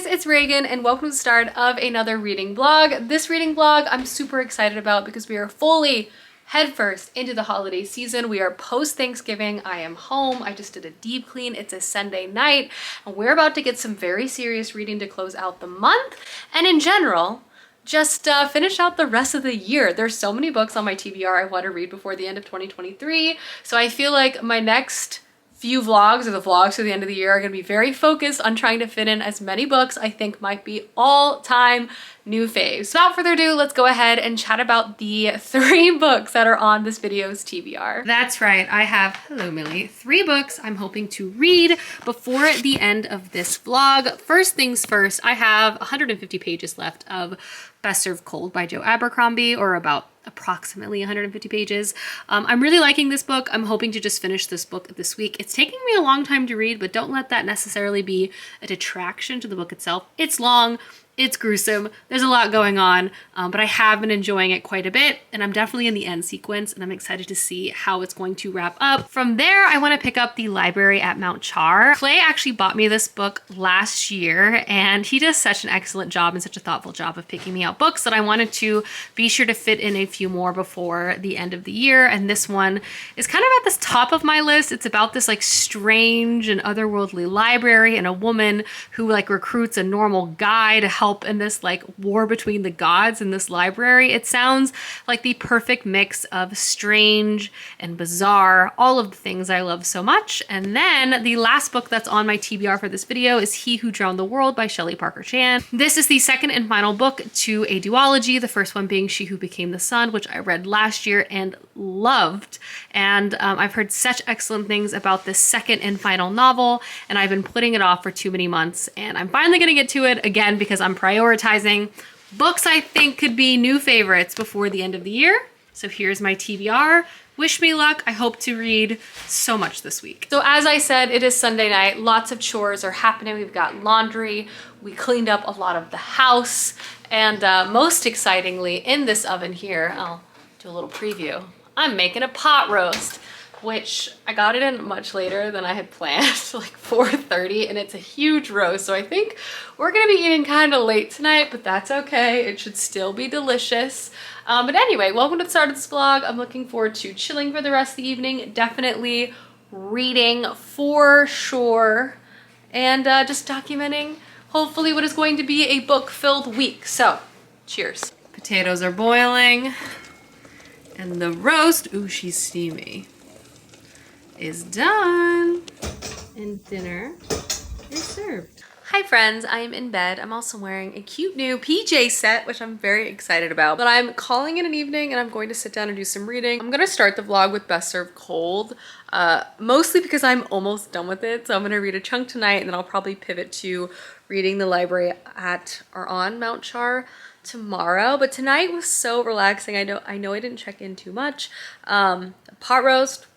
guys, it's Reagan and welcome to the start of another reading vlog. This reading vlog I'm super excited about because we are fully headfirst into the holiday season. We are post-Thanksgiving. I am home. I just did a deep clean. It's a Sunday night and we're about to get some very serious reading to close out the month and in general, just finish out the rest of the year. There's so many books on my TBR I want to read before the end of 2023. So I feel like my next few vlogs or the vlogs to the end of the year are going to be very focused on trying to fit in as many books I think might be all-time new faves. So without further ado, let's go ahead and chat about the 3 books that are on this video's TBR. That's right, I have, hello Millie, 3 books I'm hoping to read before the end of this vlog. First things first, I have 150 pages left of Best Served Cold by Joe Abercrombie, or about approximately 150 pages. I'm really liking this book. I'm hoping to just finish this book this week. It's taking me a long time to read, but don't let that necessarily be a detraction to the book itself. It's long. It's gruesome. There's a lot going on, but I have been enjoying it quite a bit and I'm definitely in the end sequence and I'm excited to see how it's going to wrap up. From there, I want to pick up The Library at Mount Char. Clay actually bought me this book last year and he does such an excellent job and such a thoughtful job of picking me out books that I wanted to be sure to fit in a few more before the end of the year. And this one is kind of at the top of my list. It's about this like strange and otherworldly library and a woman who like recruits a normal guy to help in this like war between the gods in this library. It sounds like the perfect mix of strange and bizarre, all of the things I love so much. And then the last book that's on my TBR for this video is He Who Drowned the World by Shelley Parker Chan. This is the second and final book to a duology, the first one being She Who Became the Sun, which I read last year and loved. And I've heard such excellent things about this second and final novel, and I've been putting it off for too many months, and I'm finally gonna get to it again because I'm prioritizing books I think could be new favorites before the end of the year. So here's my TBR. Wish me luck. I hope to read so much this week. So as I said, it is Sunday night. Lots of chores are happening. We've got laundry. We cleaned up a lot of the house. And most excitingly, in this oven here, I'll do a little preview. I'm making a pot roast, which I got it in much later than I had planned, like 4:30, and it's a huge roast. So I think we're gonna be eating kind of late tonight, but that's okay. It should still be delicious. But anyway, welcome to the start of this vlog. I'm looking forward to chilling for the rest of the evening, definitely reading for sure, and just documenting hopefully what is going to be a book-filled week. So, cheers. Potatoes are boiling, and the roast, ooh, she's steamy, is done, and dinner is served. Hi friends, I am in bed. I'm also wearing a cute new PJ set, which I'm very excited about, but I'm calling it an evening and I'm going to sit down and do some reading. I'm gonna start the vlog with Best Served Cold, mostly because I'm almost done with it. So I'm gonna read a chunk tonight and then I'll probably pivot to reading The Library at or on Mount Char tomorrow. But tonight was so relaxing. I know I didn't check in too much. Pot roast,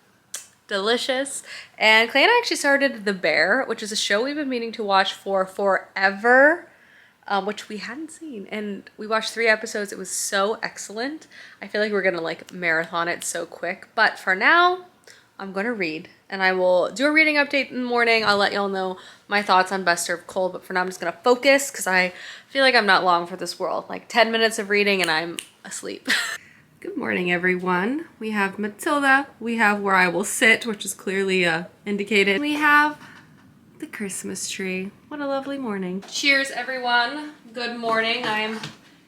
delicious. And Clay and I actually started The Bear, which is a show we've been meaning to watch for forever, which we hadn't seen. And we watched 3 episodes. It was so excellent. I feel like we're gonna like marathon it so quick. But for now, I'm gonna read. And I will do a reading update in the morning. I'll let y'all know my thoughts on Best Served Cold. But for now, I'm just gonna focus because I feel like I'm not long for this world. Like 10 minutes of reading and I'm asleep. Good morning, everyone. We have Matilda. We have Where I Will Sit, which is clearly indicated. We have the Christmas tree. What a lovely morning. Cheers, everyone. Good morning. I'm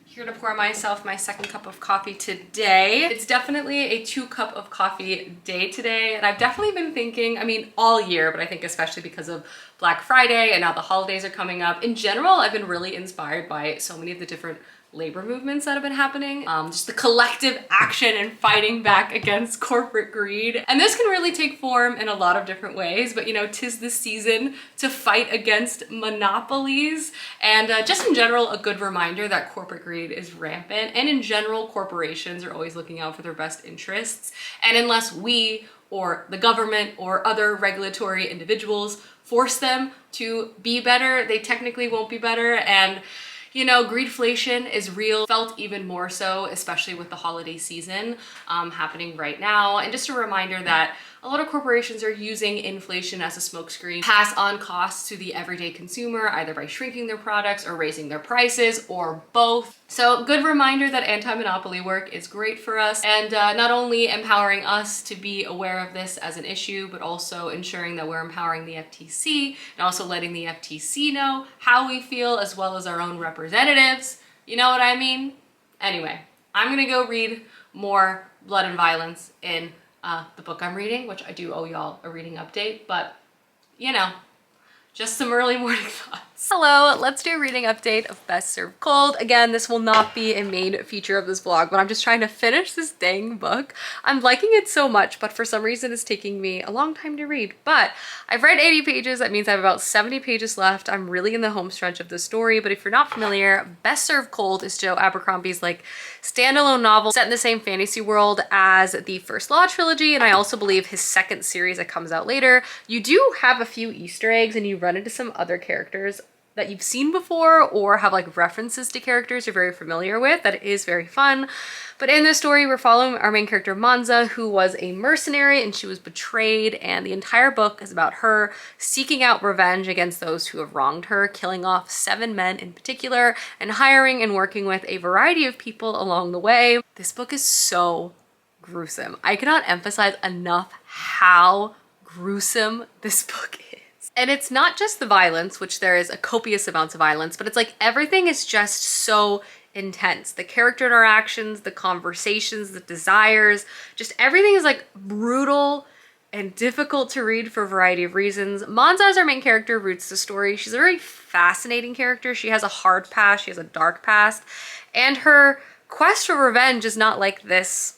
here to pour myself my second cup of coffee today. It's definitely a 2-cup of coffee day today. And I've definitely been thinking, I mean, all year, but I think especially because of Black Friday and now the holidays are coming up. In general, I've been really inspired by so many of the different labor movements that have been happening, just the collective action and fighting back against corporate greed. And this can really take form in a lot of different ways, but you know, 'tis the season to fight against monopolies. And just in general, a good reminder that corporate greed is rampant. And in general, corporations are always looking out for their best interests. And unless we or the government or other regulatory individuals force them to be better, they technically won't be better. And you know, greedflation is real, felt even more so, especially with the holiday season happening right now. And just a reminder that a lot of corporations are using inflation as a smokescreen, pass on costs to the everyday consumer, either by shrinking their products or raising their prices or both. So good reminder that anti-monopoly work is great for us, and not only empowering us to be aware of this as an issue, but also ensuring that we're empowering the FTC and also letting the FTC know how we feel, as well as our own representatives. You know what I mean? Anyway, I'm gonna go read more Blood and Violence in the book I'm reading, which I do owe y'all a reading update, but you know, just some early morning thoughts. Hello, let's do a reading update of Best Served Cold. Again, this will not be a main feature of this vlog, but I'm just trying to finish this dang book. I'm liking it so much, but for some reason it's taking me a long time to read. But I've read 80 pages. That means I have about 70 pages left. I'm really in the home stretch of the story, but if you're not familiar, Best Served Cold is Joe Abercrombie's like standalone novel set in the same fantasy world as the First Law trilogy, and I also believe his second series that comes out later. You do have a few Easter eggs and you run into some other characters that you've seen before or have like references to characters you're very familiar with. That is very fun. But in this story, we're following our main character Manza, who was a mercenary and she was betrayed, and the entire book is about her seeking out revenge against those who have wronged her, killing off 7 men in particular, and hiring and working with a variety of people along the way. This book is so gruesome. I cannot emphasize enough how gruesome this book is. And it's not just the violence, which there is a copious amounts of violence, but it's like everything is just so intense. The character interactions, the conversations, the desires, just everything is like brutal and difficult to read for a variety of reasons. Manza, as our main character, roots the story. She's a very fascinating character. She has a hard past, she has a dark past, and her quest for revenge is not like this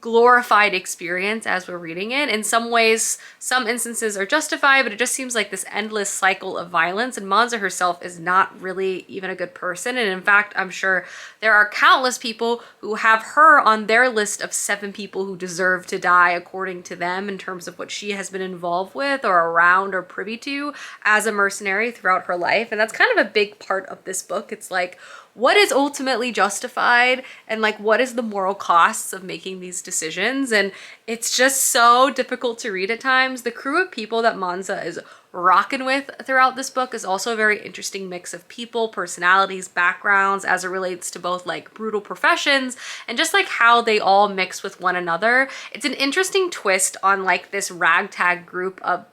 glorified experience as we're reading it. In some ways, some instances are justified, but it just seems like this endless cycle of violence, and Manza herself is not really even a good person. And in fact, I'm sure there are countless people who have her on their list of 7 people who deserve to die according to them in terms of what she has been involved with or around or privy to as a mercenary throughout her life. And that's kind of a big part of this book. It's like, what is ultimately justified, and like what is the moral costs of making these decisions? And it's just so difficult to read at times. The crew of people that Manza is rocking with throughout this book is also a very interesting mix of people, personalities, backgrounds, as it relates to both like brutal professions and just like how they all mix with one another. It's an interesting twist on like this ragtag group of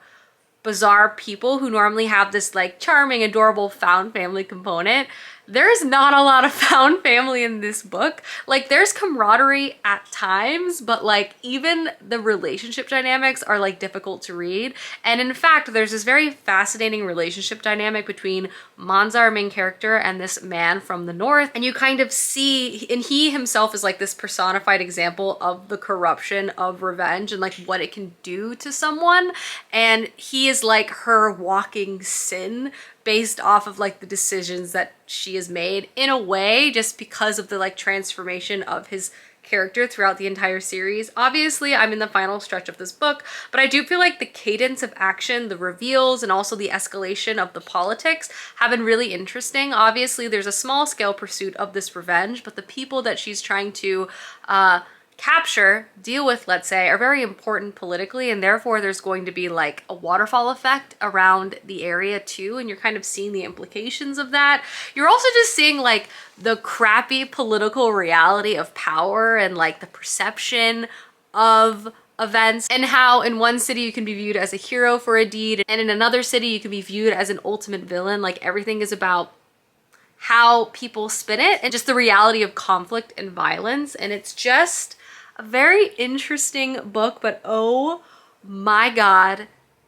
bizarre people who normally have this like charming, adorable found family component. There's not a lot of found family in this book. Like there's camaraderie at times, but like even the relationship dynamics are like difficult to read. And in fact, there's this very fascinating relationship dynamic between Manza, our main character, and this man from the north. And you kind of see, and he himself is like this personified example of the corruption of revenge and like what it can do to someone. And he is like her walking sin, based off of like the decisions that she has made in a way, just because of the like transformation of his character throughout the entire series. Obviously, I'm in the final stretch of this book, but I do feel like the cadence of action, the reveals, and also the escalation of the politics have been really interesting. Obviously, there's a small scale pursuit of this revenge, but the people that she's trying to capture, deal with, let's say, are very important politically, and therefore there's going to be like a waterfall effect around the area too, and you're kind of seeing the implications of that. You're also just seeing like the crappy political reality of power and like the perception of events, and how in one city you can be viewed as a hero for a deed, and in another city you can be viewed as an ultimate villain. Like everything is about how people spin it and just the reality of conflict and violence. And it's just a very interesting book, but oh my God,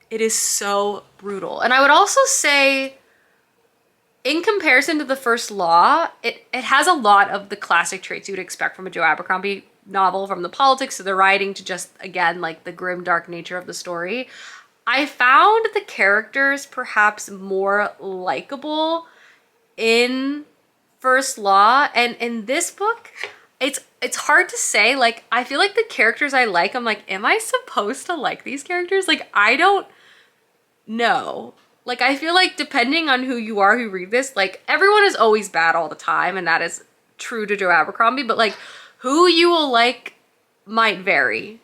it is so brutal. And I would also say, in comparison to the First Law, it has a lot of the classic traits you would expect from a Joe Abercrombie novel, from the politics to the writing to just, again, like the grim, dark nature of the story. I found the characters perhaps more likable in First Law, and in this book, it's hard to say. Like, I feel like the characters I like, I'm like, am I supposed to like these characters? Like, I don't know. Like, I feel like depending on who you are who read this, like, everyone is always bad all the time, and that is true to Joe Abercrombie, but like, who you will like might vary.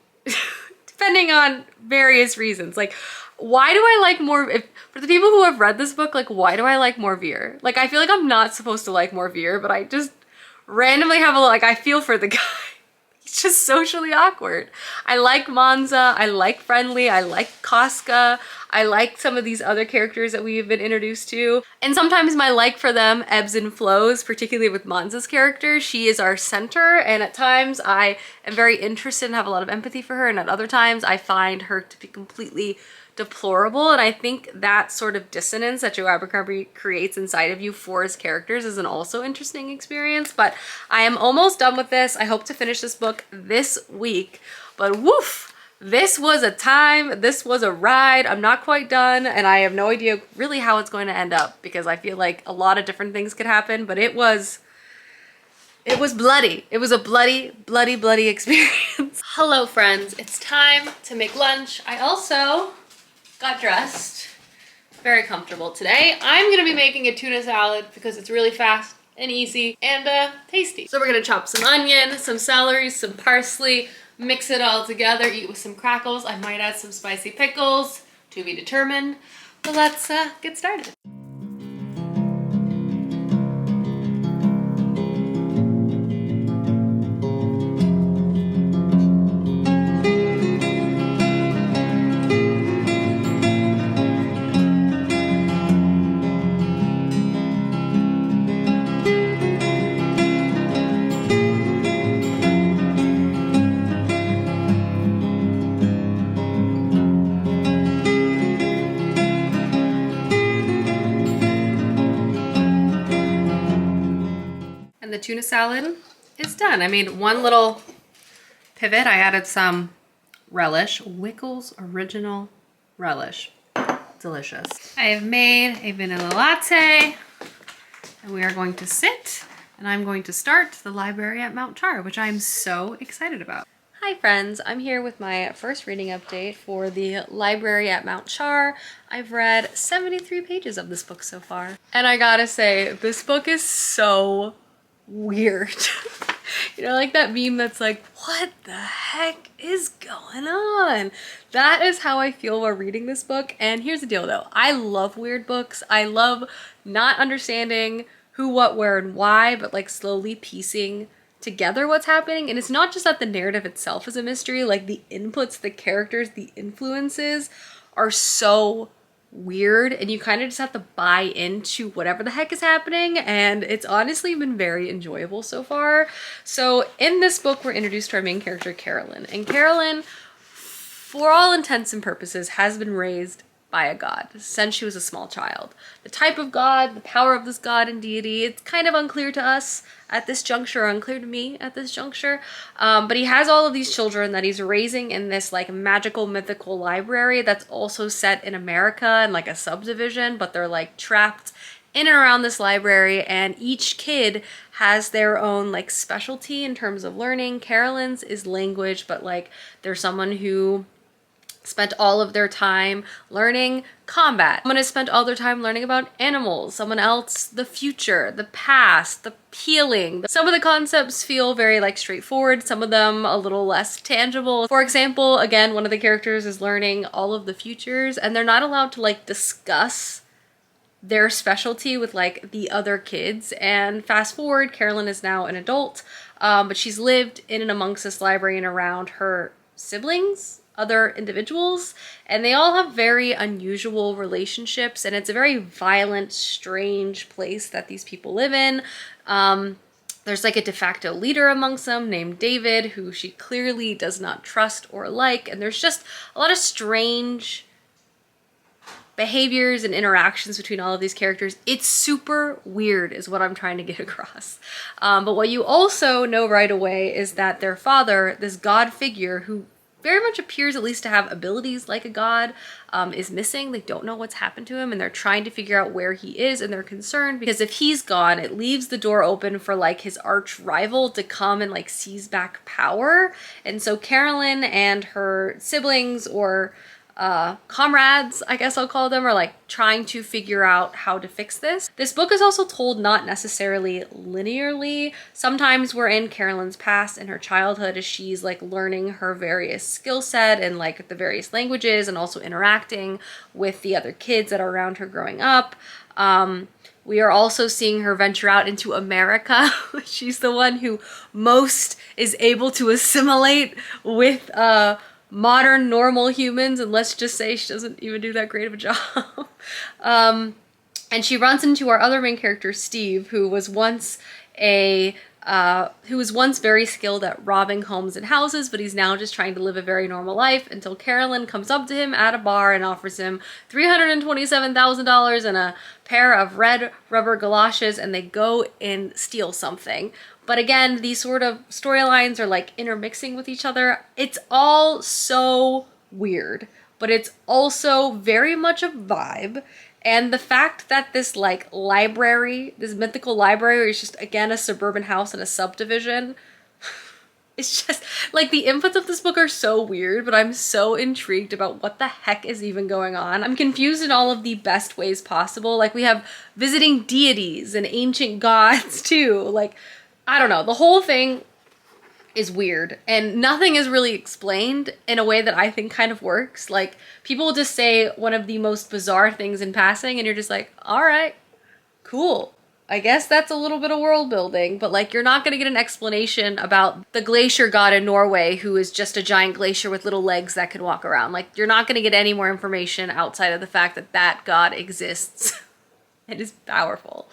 depending on various reasons. Like, why do I like more, for the people who have read this book, like, why do I like more Veer? Like, I feel like I'm not supposed to like more Veer, but I just randomly have like, I feel for the guy. He's just socially awkward. I like Manza, I like Friendly, I like Casca, I like some of these other characters that we've been introduced to. And sometimes my like for them ebbs and flows, particularly with Manza's character. She is our center, and at times I am very interested and have a lot of empathy for her, and at other times I find her to be completely deplorable. And I think that sort of dissonance that Joe Abercrombie creates inside of you for his characters is an also interesting experience. But I am almost done with this. I hope to finish this book this week, but woof, this was a time, this was a ride. I'm not quite done, and I have no idea really how it's going to end up, because I feel like a lot of different things could happen, but it was bloody. It was a bloody experience. Hello friends, it's time to make lunch. I also got dressed. Very comfortable today. I'm gonna be making a tuna salad because it's really fast and easy and tasty. So we're gonna chop some onion, some celery, some parsley, mix it all together, eat with some crackles. I might add some spicy pickles, to be determined. But let's get started. And the tuna salad is done. I made one little pivot. I added some relish, Wickles Original Relish. Delicious. I have made a vanilla latte, and we are going to sit, and I'm going to start the library at Mount Char, which I'm so excited about. Hi friends, I'm here with my first reading update for the library at Mount Char. I've read 73 pages of this book so far. And I gotta say, this book is so weird. You know, like that meme that's like, what the heck is going on? That is how I feel while reading this book. And here's the deal though, I love weird books. I love not understanding who, what, where, and why, but like slowly piecing together what's happening. And it's not just that the narrative itself is a mystery, like the inputs, the characters, the influences are so weird, and you kind of just have to buy into whatever the heck is happening, and it's honestly been very enjoyable so far. So in this book, we're introduced to our main character, Carolyn, and Carolyn, for all intents and purposes, has been raised by a god since she was a small child. The type of god, the power of this god and deity, it's kind of unclear to us at this juncture, unclear to me at this juncture, but he has all of these children that he's raising in this like magical mythical library that's also set in America and like a subdivision, but they're like trapped in and around this library, and each kid has their own like specialty in terms of learning. Carolyn's is language, but like there's someone who spent all of their time learning combat. Someone has spent all their time learning about animals. Someone else, the future, the past, the healing. Some of the concepts feel very like straightforward, some of them a little less tangible. For example, again, one of the characters is learning all of the futures, and they're not allowed to like discuss their specialty with like the other kids. And fast forward, Carolyn is now an adult, but she's lived in and amongst this library and around her siblings, other individuals, and they all have very unusual relationships, and it's a very violent, strange place that these people live in. There's like a de facto leader amongst them named David, who she clearly does not trust or like, and there's just a lot of strange behaviors and interactions between all of these characters. It's super weird is what I'm trying to get across. But what you also know right away is that their father, this god figure who very much appears at least to have abilities like a god, is missing. They don't know what's happened to him, and they're trying to figure out where he is, and they're concerned because if he's gone, it leaves the door open for like his arch rival to come and like seize back power. And so Carolyn and her siblings, or comrades, I guess I'll call them, are like trying to figure out how to fix this. This book is also told not necessarily linearly. Sometimes we're in Carolyn's past and her childhood as she's like learning her various skill set and like the various languages and also interacting with the other kids that are around her growing up. We are also seeing her venture out into America. She's the one who most is able to assimilate with modern normal humans, and let's just say she doesn't even do that great of a job. And she runs into our other main character, Steve, who was once very skilled at robbing homes and houses, but he's now just trying to live a very normal life until Carolyn comes up to him at a bar and offers him $327,000 and a pair of red rubber galoshes, and they go and steal something. But again, these sort of storylines are like intermixing with each other. It's all so weird, but it's also very much a vibe. And the fact that this like library, this mythical library is just, again, a suburban house in a subdivision. It's just like the inputs of this book are so weird, but I'm so intrigued about what the heck is even going on. I'm confused in all of the best ways possible. Like we have visiting deities and ancient gods too. Like, I don't know, the whole thing is weird and nothing is really explained in a way that I think kind of works. Like people will just say one of the most bizarre things in passing and you're just like, all right, cool. I guess that's a little bit of world building, but like you're not going to get an explanation about the glacier god in Norway who is just a giant glacier with little legs that can walk around. Like you're not going to get any more information outside of the fact that that god exists. It is powerful.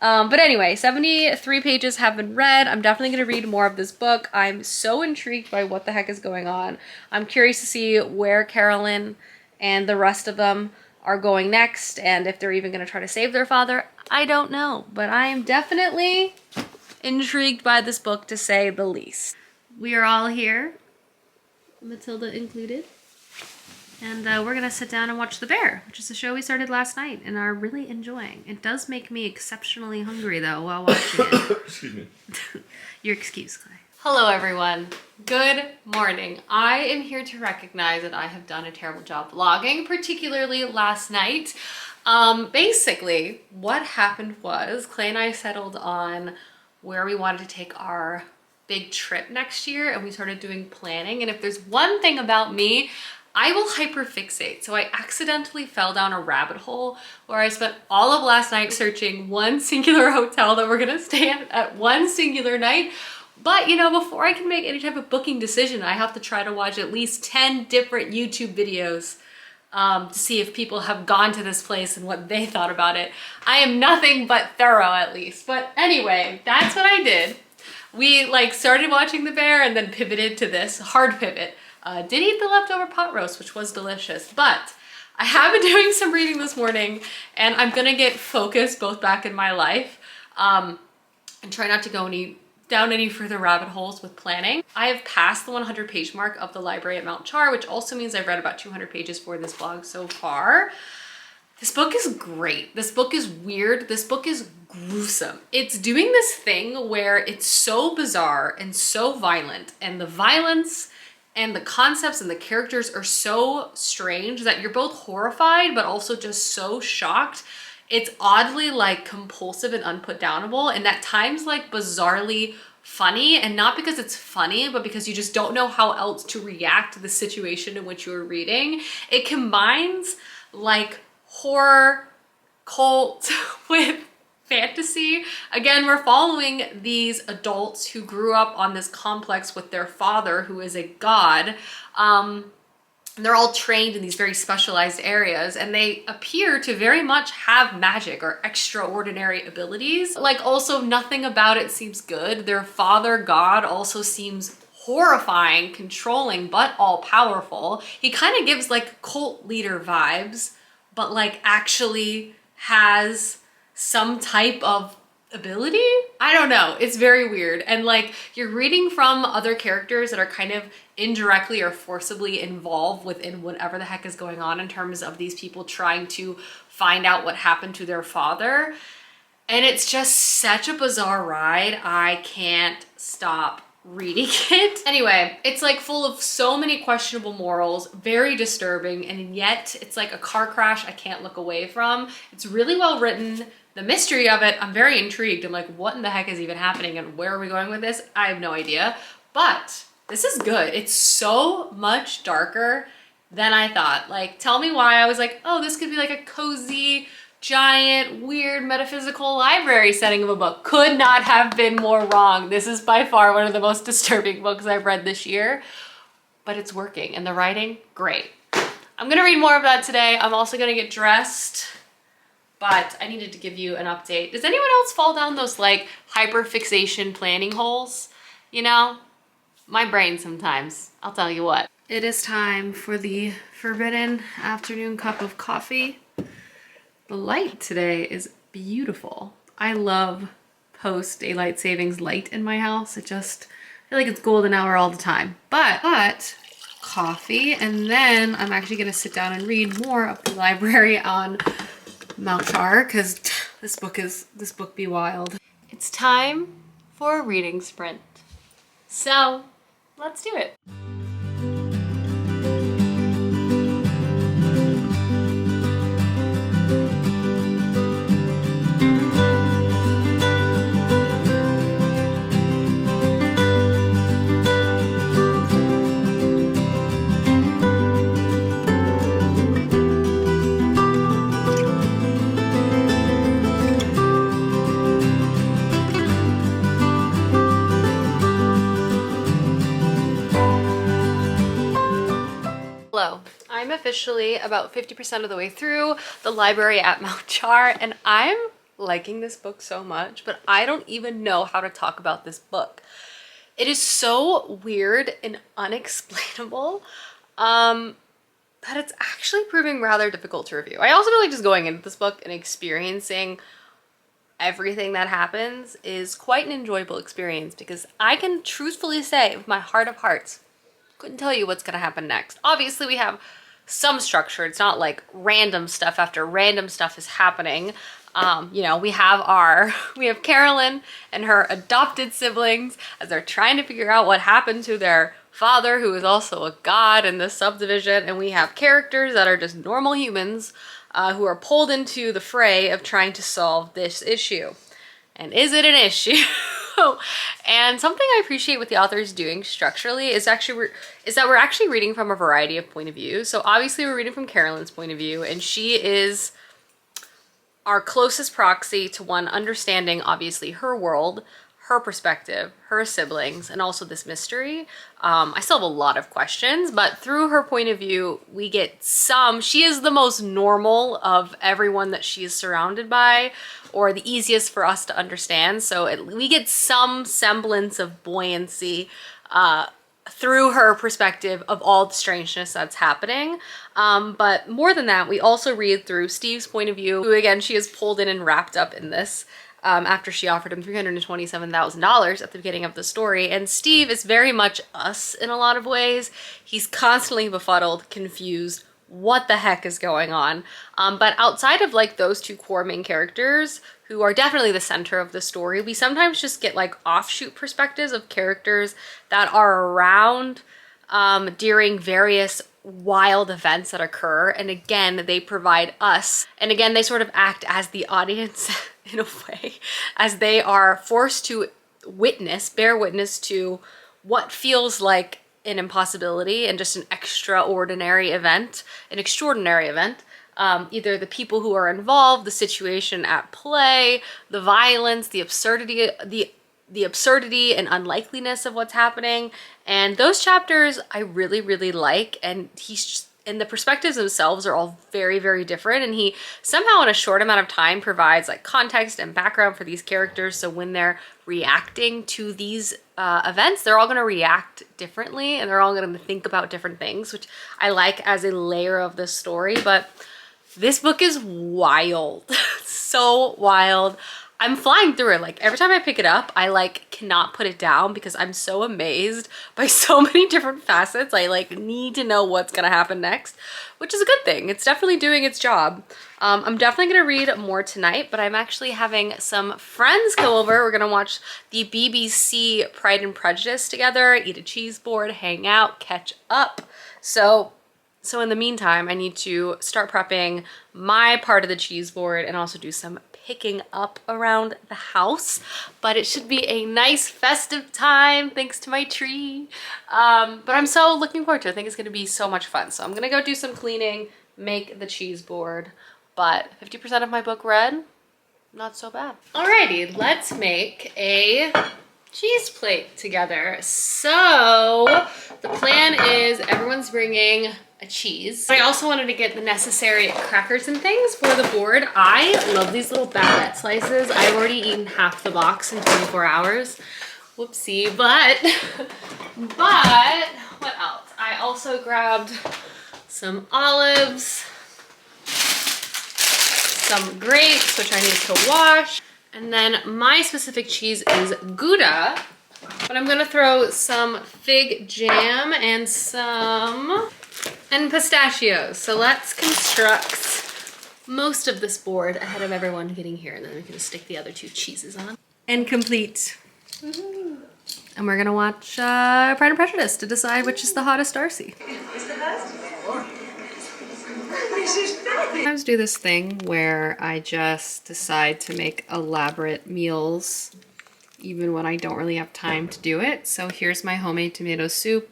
But anyway, 73 pages have been read. I'm definitely going to read more of this book. I'm so intrigued by what the heck is going on. I'm curious to see where Carolyn and the rest of them are going next, and if they're even going to try to save their father. I don't know, but I am definitely intrigued by this book, to say the least. We are all here, Matilda included. And we're going to sit down and watch The Bear, which is a show we started last night and are really enjoying. It does make me exceptionally hungry, though, while watching it. Excuse me. Your excuse, Clay. Hello, everyone. Good morning. I am here to recognize that I have done a terrible job vlogging, particularly last night. Basically, what happened was Clay and I settled on where we wanted to take our big trip next year, and we started doing planning. And if there's one thing about me, I will hyperfixate. So I accidentally fell down a rabbit hole where I spent all of last night searching one singular hotel that we're gonna stay at one singular night. But you know, before I can make any type of booking decision, I have to try to watch at least 10 different YouTube videos to see if people have gone to this place and what they thought about it. I am nothing but thorough, at least. But anyway, that's what I did. We like started watching The Bear and then pivoted to this, hard pivot. Did eat the leftover pot roast, which was delicious, but I have been doing some reading this morning and I'm gonna get focused both back in my life and try not to go down any further rabbit holes with planning. I have passed the 100 page mark of the library at Mount Char, which also means I've read about 200 pages for this vlog so far. This book is great. This book is weird. This book is gruesome. It's doing this thing where it's so bizarre and so violent, and the violence and the concepts and the characters are so strange that you're both horrified, but also just so shocked. It's oddly like compulsive and unputdownable, and at times like bizarrely funny, and not because it's funny, but because you just don't know how else to react to the situation in which you're reading. It combines like horror, cult with fantasy. Again, we're following these adults who grew up on this complex with their father, who is a god. They're all trained in these very specialized areas, and they appear to very much have magic or extraordinary abilities. Like, also nothing about it seems good. Their father god also seems horrifying, controlling, but all powerful. He kind of gives like cult leader vibes, but like actually has some type of ability? I don't know. It's very weird. And like you're reading from other characters that are kind of indirectly or forcibly involved within whatever the heck is going on in terms of these people trying to find out what happened to their father. And it's just such a bizarre ride. I can't stop reading it. Anyway, it's like full of so many questionable morals, very disturbing, and yet it's like a car crash I can't look away from. It's really well written. The mystery of it, I'm very intrigued. I'm like, what in the heck is even happening and where are we going with this? I have no idea, but this is good. It's so much darker than I thought. Like, tell me why I was like, oh, this could be like a cozy, giant, weird, metaphysical library setting of a book. Could not have been more wrong. This is by far one of the most disturbing books I've read this year, but it's working and the writing, great. I'm gonna read more of that today. I'm also gonna get dressed, but I needed to give you an update. Does anyone else fall down those like hyperfixation planning holes? You know, my brain sometimes, I'll tell you what. It is time for the forbidden afternoon cup of coffee. The light today is beautiful. I love post daylight savings light in my house. I feel like it's golden hour all the time. But coffee, and then I'm actually gonna sit down and read more of the library on Mount Char, because this book be wild. It's time for a reading sprint. So let's do it. Hello, I'm officially about 50% of the way through the library at Mount Char, and I'm liking this book so much, but I don't even know how to talk about this book. It is so weird and unexplainable that it's actually proving rather difficult to review. I also feel like just going into this book and experiencing everything that happens is quite an enjoyable experience, because I can truthfully say with my heart of hearts, couldn't tell you what's gonna happen next. Obviously we have some structure. It's not like random stuff after random stuff is happening. You know, we have Carolyn and her adopted siblings as they're trying to figure out what happened to their father, who is also a god in this subdivision. And we have characters that are just normal humans who are pulled into the fray of trying to solve this issue. And is it an issue? And something I appreciate what the author is doing structurally is that we're actually reading from a variety of point of views. So obviously we're reading from Carolyn's point of view, and she is our closest proxy to one understanding, obviously, her world, her perspective, her siblings, and also this mystery. I still have a lot of questions, but through her point of view, we get she is the most normal of everyone that she is surrounded by, or the easiest for us to understand. So we get some semblance of buoyancy through her perspective of all the strangeness that's happening. But more than that, we also read through Steve's point of view, who again, she is pulled in and wrapped up in this after she offered him $327,000 at the beginning of the story. And Steve is very much us in a lot of ways. He's constantly befuddled, confused, what the heck is going on? But outside of like those two core main characters, who are definitely the center of the story, we sometimes just get like offshoot perspectives of characters that are around during various wild events that occur. And again, they provide us, and again, they sort of act as the audience in a way, as they are forced to bear witness to what feels like an impossibility and just an extraordinary event, an extraordinary event. Either the people who are involved, the situation at play, the violence, the absurdity, the absurdity and unlikeliness of what's happening. And those chapters I really, really like. And and the perspectives themselves are all very, very different. And he somehow in a short amount of time provides like context and background for these characters. So when they're reacting to these events, they're all going to react differently, and they're all going to think about different things, which I like as a layer of the story. But this book is wild, so wild. I'm flying through it. Like every time I pick it up, I like cannot put it down because I'm so amazed by so many different facets. I like need to know what's gonna happen next, which is a good thing. It's definitely doing its job. I'm definitely gonna read more tonight, but I'm actually having some friends go over. We're gonna watch the BBC Pride and Prejudice together, eat a cheese board, hang out, catch up. So in the meantime, I need to start prepping my part of the cheese board and also do some picking up around the house. But it should be a nice festive time thanks to my tree. But I'm so looking forward to it. I think it's gonna be so much fun. So I'm gonna go do some cleaning, make the cheese board, but 50% of my book read, not so bad. Alrighty, let's make a cheese plate together. So the plan is everyone's bringing a cheese. I also wanted to get the necessary crackers and things for the board. I love these little baguette slices. I've already eaten half the box in 24 hours. Whoopsie, but what else? I also grabbed some olives, some grapes, which I need to wash. And then my specific cheese is Gouda, but I'm gonna throw some fig jam and pistachios. So let's construct most of this board ahead of everyone getting here, and then we can stick the other two cheeses on. And complete. Mm-hmm. And we're gonna watch Pride and Prejudice to decide which is the hottest Darcy. I sometimes do this thing where I just decide to make elaborate meals even when I don't really have time to do it. So here's my homemade tomato soup.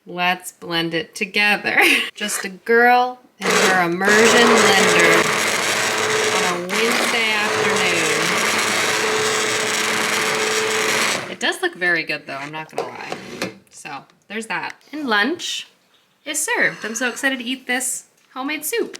Let's blend it together. Just a girl and her immersion blender on a Wednesday afternoon. It does look very good though, I'm not gonna lie. So there's that. And lunch is served. I'm so excited to eat this homemade soup.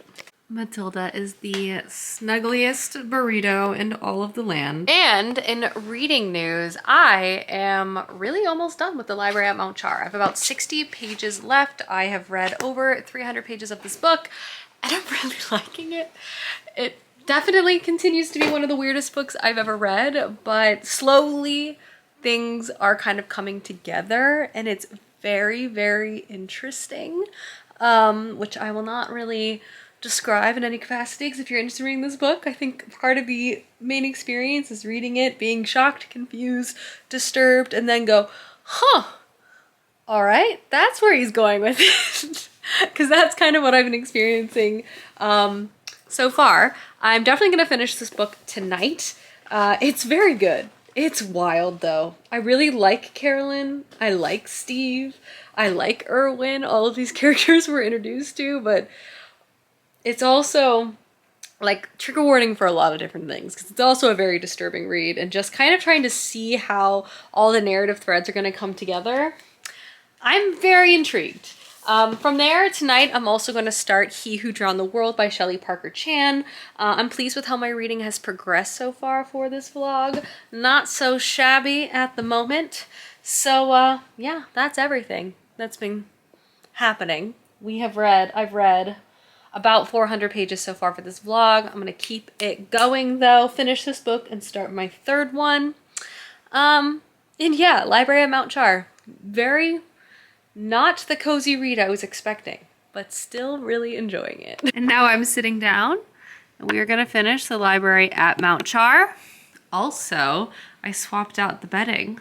Matilda is the snuggliest burrito in all of the land. And in reading news, I am really almost done with the library at Mount Char. I have about 60 pages left. I have read over 300 pages of this book, and I'm really liking it. It definitely continues to be one of the weirdest books I've ever read, but slowly things are kind of coming together, and it's very, very interesting, which I will not really describe in any capacity, because if you're interested in reading this book, I think part of the main experience is reading it, being shocked, confused, disturbed, and then go, huh, all right, that's where he's going with it. Because that's kind of what I've been experiencing so far. I'm definitely going to finish this book tonight. It's very good. It's wild though. I really like Carolyn. I like Steve. I like Erwin. All of these characters we're introduced to, but it's also like trigger warning for a lot of different things, because it's also a very disturbing read, and just kind of trying to see how all the narrative threads are going to come together. I'm very intrigued. From there, tonight, I'm also going to start He Who Drowned the World by Shelley Parker Chan. I'm pleased with how my reading has progressed so far for this vlog. Not so shabby at the moment. So yeah, that's everything that's been happening. I've read about 400 pages so far for this vlog. I'm gonna keep it going though, finish this book and start my third one. And yeah, Library at Mount Char. Very not the cozy read I was expecting, but still really enjoying it. And now I'm sitting down and we are gonna finish the Library at Mount Char. Also, I swapped out the bedding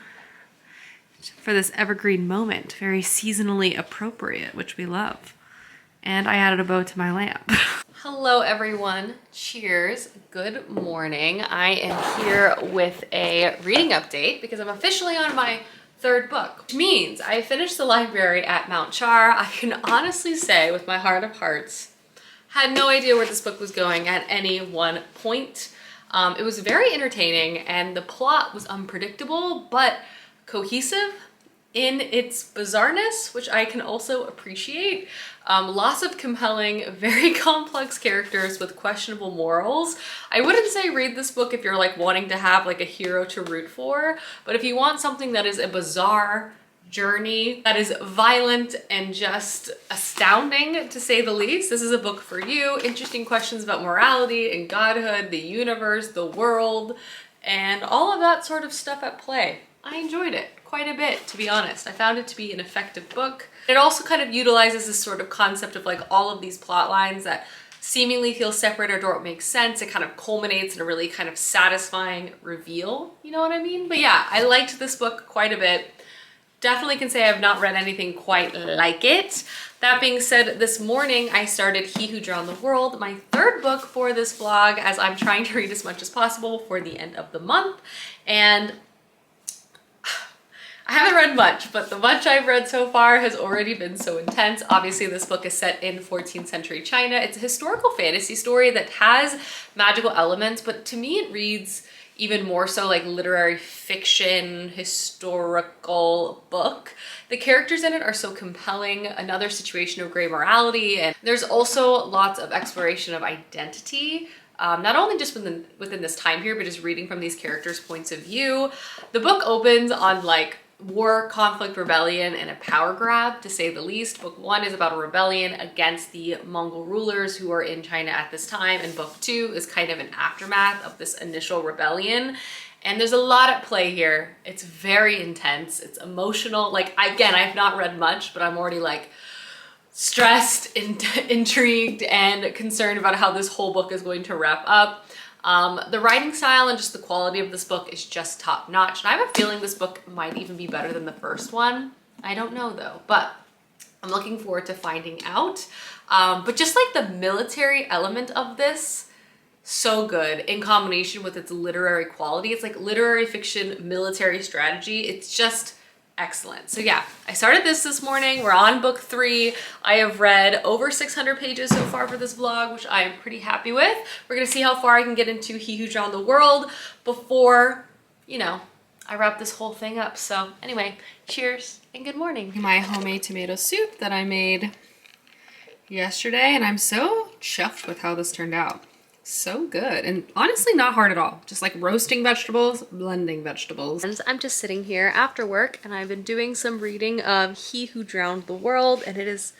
for this evergreen moment, very seasonally appropriate, which we love. And I added a bow to my lamp. Hello everyone, cheers, good morning. I am here with a reading update because I'm officially on my third book, which means I finished the Library at Mount Char. I can honestly say with my heart of hearts, had no idea where this book was going at any one point. It was very entertaining and the plot was unpredictable, but cohesive in its bizarreness, which I can also appreciate. Lots of compelling, very complex characters with questionable morals. I wouldn't say read this book if you're like wanting to have like a hero to root for, but if you want something that is a bizarre journey, that is violent and just astounding to say the least, this is a book for you. Interesting questions about morality and godhood, the universe, the world, and all of that sort of stuff at play. I enjoyed it quite a bit, to be honest. I found it to be an effective book. It also kind of utilizes this sort of concept of like all of these plot lines that seemingly feel separate or don't make sense. It kind of culminates in a really kind of satisfying reveal, you know what I mean? But yeah, I liked this book quite a bit. Definitely can say I've not read anything quite like it. That being said, this morning I started He Who Drowned the World, my third book for this vlog, as I'm trying to read as much as possible for the end of the month. And I haven't read much, but the much I've read so far has already been so intense. Obviously, this book is set in 14th century China. It's a historical fantasy story that has magical elements, but to me it reads even more so like literary fiction, historical book. The characters in it are so compelling, another situation of gray morality, and there's also lots of exploration of identity. Not only just within this time period, but just reading from these characters' points of view. The book opens on like war, conflict, rebellion, and a power grab, to say the least. Book 1 is about a rebellion against the Mongol rulers who are in China at this time, and book 2 is kind of an aftermath of this initial rebellion. And there's a lot at play here. It's very intense, it's emotional. Like, again, I've not read much, but I'm already like stressed, intrigued, and concerned about how this whole book is going to wrap up. The writing style and just the quality of this book is just top notch. And I have a feeling this book might even be better than the first one. I don't know though, but I'm looking forward to finding out. But just like the military element of this, so good in combination with its literary quality. It's like literary fiction, military strategy. It's just excellent. So yeah, I started this morning. We're on book 3. I have read over 600 pages so far for this vlog, which I am pretty happy with. We're gonna see how far I can get into He Who Drowned the World before, you know, I wrap this whole thing up. So anyway, cheers and good morning. My homemade tomato soup that I made yesterday, and I'm so chuffed with how this turned out. So good, and honestly not hard at all. Just like roasting vegetables, blending vegetables. And I'm just sitting here after work, and I've been doing some reading of He Who Drowned the World, and it is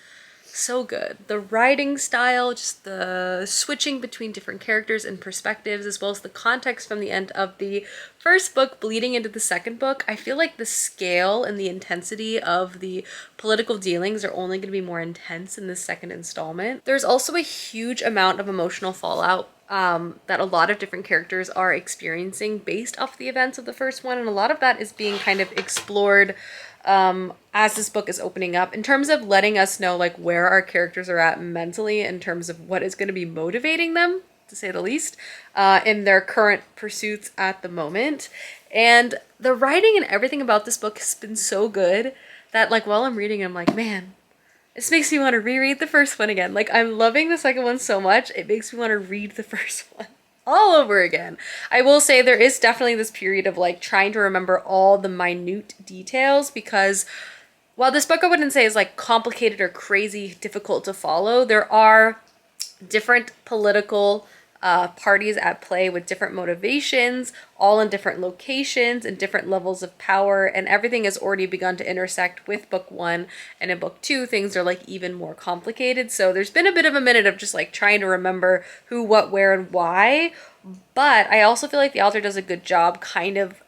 so good. The writing style, just the switching between different characters and perspectives, as well as the context from the end of the first book bleeding into the second book. I feel like the scale and the intensity of the political dealings are only going to be more intense in this second installment. There's also a huge amount of emotional fallout that a lot of different characters are experiencing based off the events of the first one, and a lot of that is being kind of explored as this book is opening up in terms of letting us know like where our characters are at mentally in terms of what is going to be motivating them, to say the least, in their current pursuits at the moment. And the writing and everything about this book has been so good that like while I'm reading, I'm like, man, this makes me want to reread the first one again. Like, I'm loving the second one so much, it makes me want to read the first one all over again. I will say there is definitely this period of like trying to remember all the minute details, because while this book I wouldn't say is like complicated or crazy difficult to follow, there are different political parties at play with different motivations, all in different locations and different levels of power, and everything has already begun to intersect with book 1, and in book 2 things are like even more complicated. So there's been a bit of a minute of just like trying to remember who, what, where, and why, but I also feel like the author does a good job kind of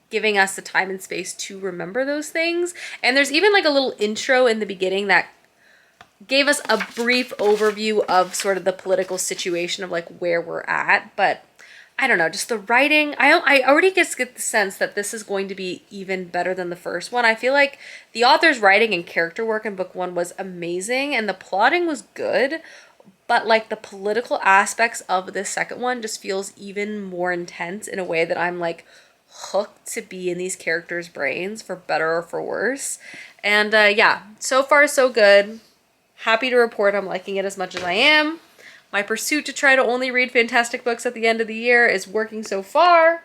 giving us the time and space to remember those things. And there's even like a little intro in the beginning that gave us a brief overview of sort of the political situation of like where we're at. But I don't know, just the writing, I already get the sense that this is going to be even better than the first one. I feel like the author's writing and character work in book 1 was amazing, and the plotting was good, but like the political aspects of this second one just feels even more intense in a way that I'm like hooked to be in these characters' brains, for better or for worse. And yeah, so far so good. Happy to report I'm liking it as much as I am. My pursuit to try to only read fantastic books at the end of the year is working so far.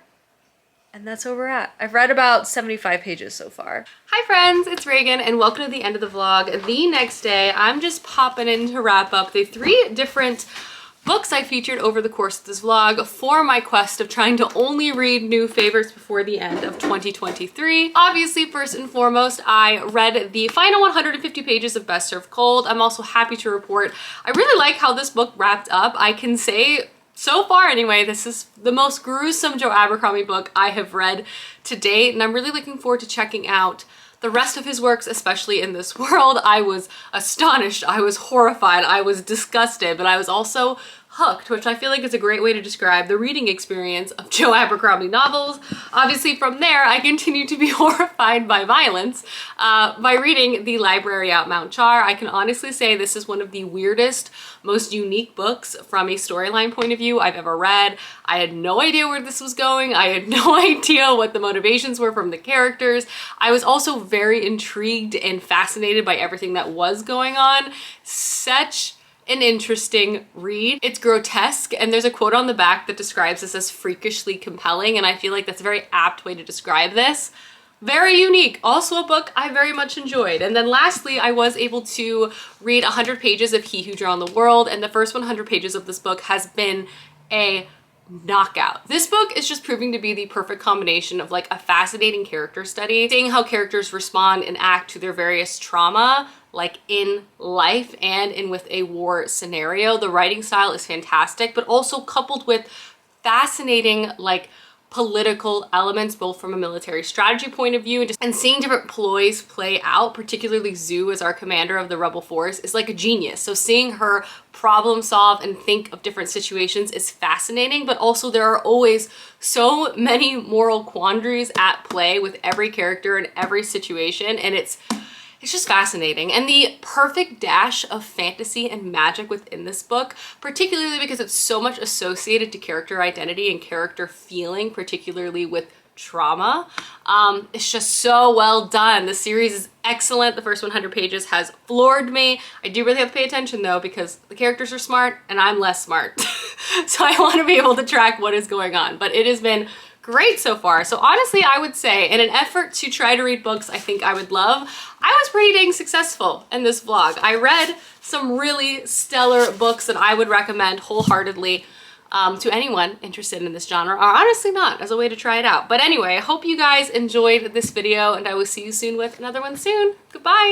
And that's where we're at. I've read about 75 pages so far. Hi friends, it's Reagan, and welcome to the end of the vlog. The next day, I'm just popping in to wrap up the 3 different books I featured over the course of this vlog for my quest of trying to only read new favorites before the end of 2023. Obviously, first and foremost, I read the final 150 pages of Best Served Cold. I'm also happy to report I really like how this book wrapped up. I can say So far anyway, this is the most gruesome Joe Abercrombie book I have read to date, and I'm really looking forward to checking out the rest of his works, especially in this world. I was astonished, I was horrified, I was disgusted, but I was also hooked, which I feel like is a great way to describe the reading experience of Joe Abercrombie novels. Obviously from there, I continue to be horrified by violence by reading The Library at Mount Char. I can honestly say this is one of the weirdest, most unique books from a storyline point of view I've ever read. I had no idea where this was going. I had no idea what the motivations were from the characters. I was also very intrigued and fascinated by everything that was going on. Such an interesting read. It's grotesque, and there's a quote on the back that describes this as freakishly compelling, and I feel like that's a very apt way to describe this. Very unique. Also a book I very much enjoyed. And then lastly, I was able to read 100 pages of He Who Drowned the World, and the first 100 pages of this book has been a knockout. This book is just proving to be the perfect combination of like a fascinating character study, seeing how characters respond and act to their various trauma, like in life and in with a war scenario. The writing style is fantastic, but also coupled with fascinating like political elements, both from a military strategy point of view and seeing different ploys play out, particularly Zhu as our commander of the rebel force is like a genius. So seeing her problem solve and think of different situations is fascinating, but also there are always so many moral quandaries at play with every character in every situation, and it's just fascinating. And the perfect dash of fantasy and magic within this book, particularly because it's so much associated to character identity and character feeling, particularly with trauma. It's just so well done. The series is excellent. The first 100 pages has floored me. I do really have to pay attention though, because the characters are smart and I'm less smart. So I want to be able to track what is going on, but it has been great so far. So honestly, I would say in an effort to try to read books I think I would love, I was pretty dang successful in this vlog. I read some really stellar books that I would recommend wholeheartedly to anyone interested in this genre, or honestly not, as a way to try it out. But anyway, I hope you guys enjoyed this video, and I will see you soon with another one soon. Goodbye.